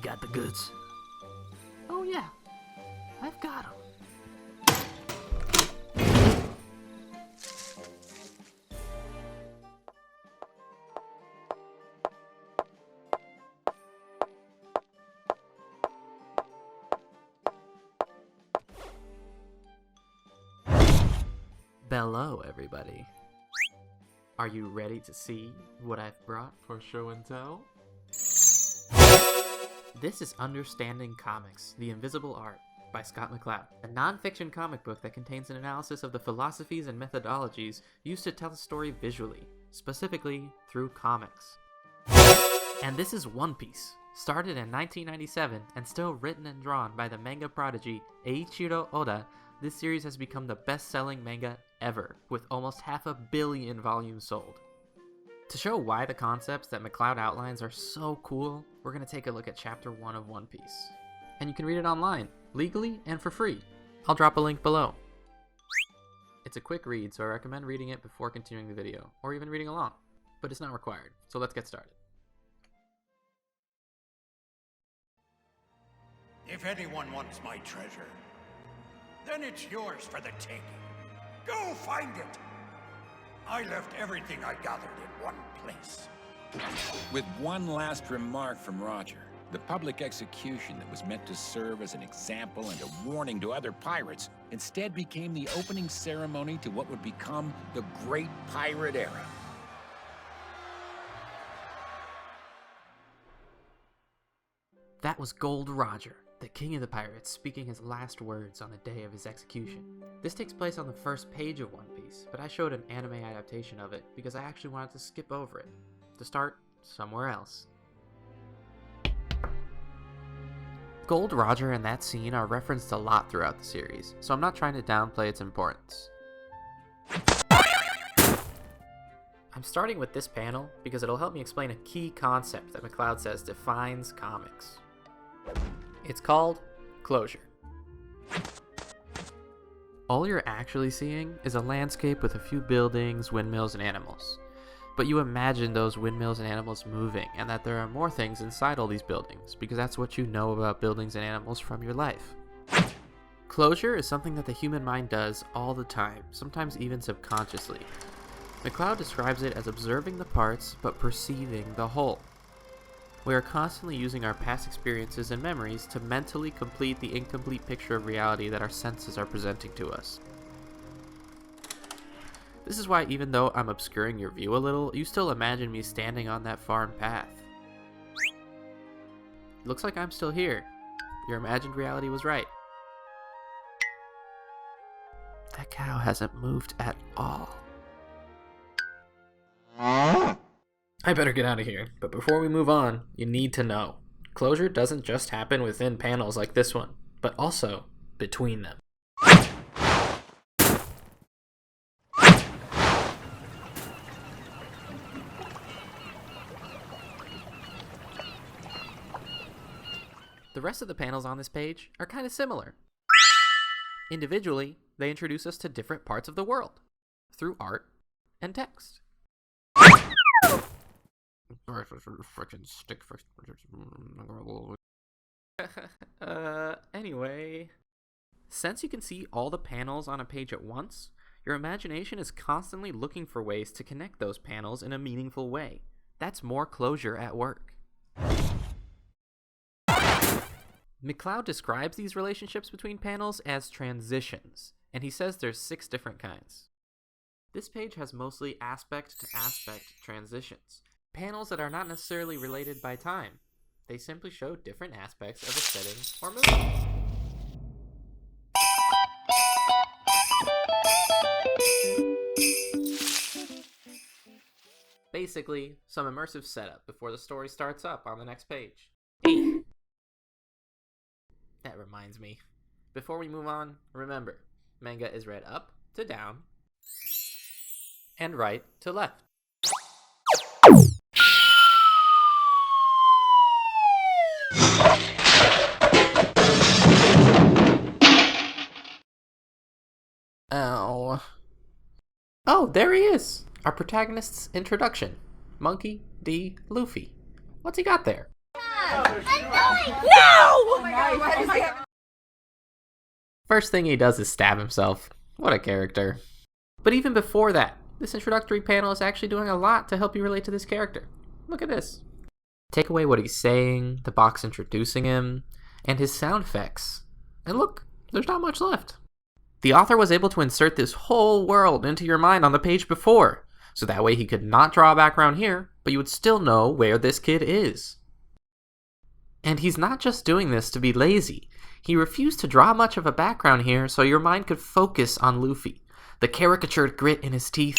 got the goods? Oh yeah, I've got 'em. Hello, everybody. Are you ready to see what I've brought for show and tell? This is Understanding Comics, The Invisible Art by Scott McCloud, a non-fiction comic book that contains an analysis of the philosophies and methodologies used to tell a story visually, specifically through comics. And this is One Piece, started in 1997 and still written and drawn by the manga prodigy Eiichiro Oda. This series has become the best-selling manga ever, with almost 500 million volumes sold. To show why the concepts that McCloud outlines are so cool, we're going to take a look at Chapter 1 of One Piece. And you can read it online, legally and for free. I'll drop a link below. It's a quick read, so I recommend reading it before continuing the video, or even reading along, but it's not required, so let's get started. If anyone wants my treasure, then it's yours for the taking. Go find it! I left everything I gathered in one place. With one last remark from Roger, the public execution that was meant to serve as an example and a warning to other pirates instead became the opening ceremony to what would become the Great Pirate Era. That was Gold Roger, the king of the pirates, speaking his last words on the day of his execution. This takes place on the first page of One Piece, but I showed an anime adaptation of it because I actually wanted to skip over it, to start somewhere else. Gold Roger and that scene are referenced a lot throughout the series, so I'm not trying to downplay its importance. I'm starting with this panel because it'll help me explain a key concept that McCloud says defines comics. It's called closure. All you're actually seeing is a landscape with a few buildings, windmills, and animals. But you imagine those windmills and animals moving, and that there are more things inside all these buildings, because that's what you know about buildings and animals from your life. Closure is something that the human mind does all the time, sometimes even subconsciously. McCloud describes it as observing the parts, but perceiving the whole. We are constantly using our past experiences and memories to mentally complete the incomplete picture of reality that our senses are presenting to us. This is why, even though I'm obscuring your view a little, you still imagine me standing on that foreign path. Looks like I'm still here. Your imagined reality was right. That cow hasn't moved at all. I better get out of here, but before we move on, you need to know. Closure doesn't just happen within panels like this one, but also between them. The rest of the panels on this page are kind of similar. Individually, they introduce us to different parts of the world, through art and text. Anyway. Since you can see all the panels on a page at once, your imagination is constantly looking for ways to connect those panels in a meaningful way. That's more closure at work. McCloud describes these relationships between panels as transitions, and he says there's 6 different kinds. This page has mostly aspect-to-aspect transitions, panels that are not necessarily related by time. They simply show different aspects of a setting or movie. Basically, some immersive setup before the story starts up on the next page. Hey! That reminds me. Before we move on, remember, manga is read up to down, and right to left. Ow. Oh, there he is! Our protagonist's introduction. Monkey D. Luffy. What's he got there? First thing he does is stab himself. What a character. But even before that, this introductory panel is actually doing a lot to help you relate to this character. Look at this. Take away what he's saying, the box introducing him, and his sound effects. And look, there's not much left. The author was able to insert this whole world into your mind on the page before, so that way he could not draw a background here, but you would still know where this kid is. And he's not just doing this to be lazy. He refused to draw much of a background here so your mind could focus on Luffy, the caricatured grit in his teeth,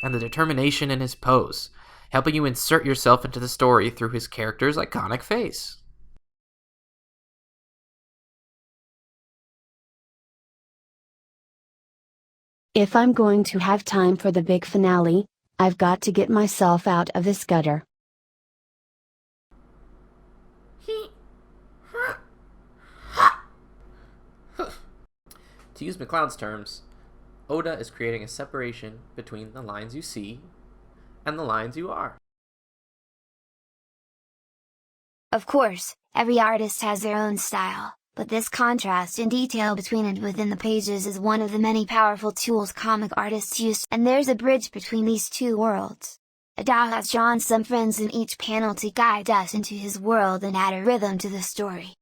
and the determination in his pose, helping you insert yourself into the story through his character's iconic face. If I'm going to have time for the big finale, I've got to get myself out of this gutter. To use McCloud's terms, Oda is creating a separation between the lines you see and the lines you are. Of course, every artist has their own style, but this contrast in detail between and within the pages is one of the many powerful tools comic artists use, and there's a bridge between these two worlds. Oda has drawn some friends in each panel to guide us into his world and add a rhythm to the story.